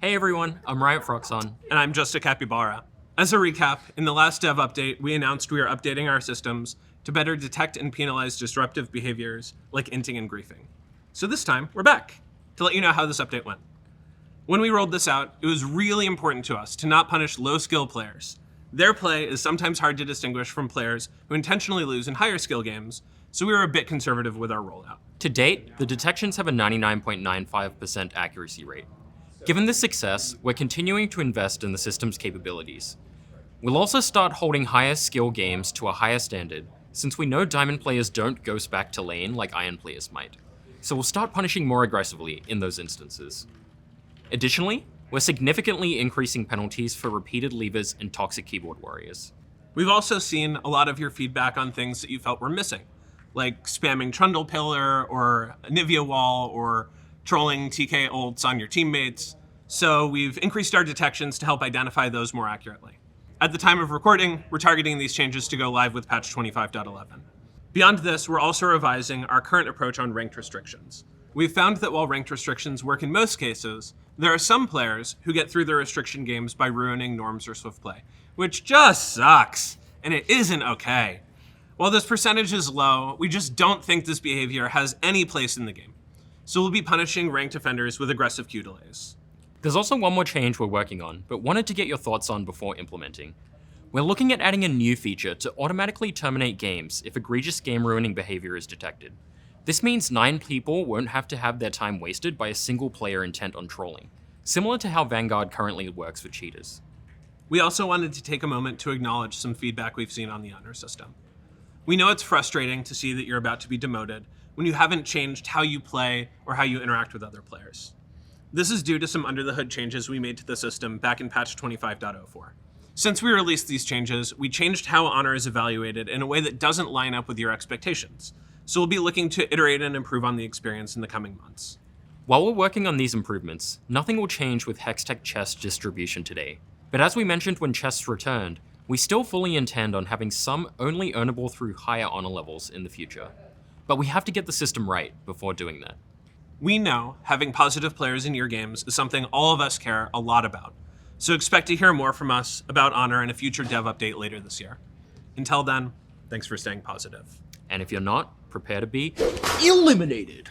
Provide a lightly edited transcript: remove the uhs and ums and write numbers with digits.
Hey everyone, I'm Riot Phroxzon. And I'm just a Capybara. As a recap, in the last dev update, we announced we are updating our systems to better detect and penalize disruptive behaviors like inting and griefing. So this time, we're back to let you know how this update went. When we rolled this out, it was really important to us to not punish low-skill players. Their play is sometimes hard to distinguish from players who intentionally lose in higher skill games, so we were a bit conservative with our rollout. To date, the detections have a 99.95% accuracy rate. Given this success, we're continuing to invest in the system's capabilities. We'll also start holding higher skill games to a higher standard, since we know Diamond players don't ghost back to lane like Iron players might. So we'll start punishing more aggressively in those instances. Additionally, we're significantly increasing penalties for repeated leavers and toxic keyboard warriors. We've also seen a lot of your feedback on things that you felt were missing, like spamming Trundle Pillar or Nivea Wall or trolling TK ults on your teammates. So we've increased our detections to help identify those more accurately. At the time of recording, we're targeting these changes to go live with patch 25.11. Beyond this, we're also revising our current approach on ranked restrictions. We've found that while ranked restrictions work in most cases, there are some players who get through their restriction games by ruining norms or swift play, which just sucks, and it isn't okay. While this percentage is low, we just don't think this behavior has any place in the game. So we'll be punishing ranked offenders with aggressive queue delays. There's also one more change we're working on, but wanted to get your thoughts on before implementing. We're looking at adding a new feature to automatically terminate games if egregious game-ruining behavior is detected. This means 9 people won't have to have their time wasted by a single player intent on trolling, similar to how Vanguard currently works for cheaters. We also wanted to take a moment to acknowledge some feedback we've seen on the honor system. We know it's frustrating to see that you're about to be demoted when you haven't changed how you play or how you interact with other players. This is due to some under-the-hood changes we made to the system back in patch 25.04. Since we released these changes, we changed how honor is evaluated in a way that doesn't line up with your expectations. So we'll be looking to iterate and improve on the experience in the coming months. While we're working on these improvements, nothing will change with Hextech chest distribution today. But as we mentioned when chests returned, we still fully intend on having some only earnable through higher honor levels in the future. But we have to get the system right before doing that. We know having positive players in your games is something all of us care a lot about. So expect to hear more from us about honor in a future dev update later this year. Until then, thanks for staying positive. And if you're not, prepare to be eliminated.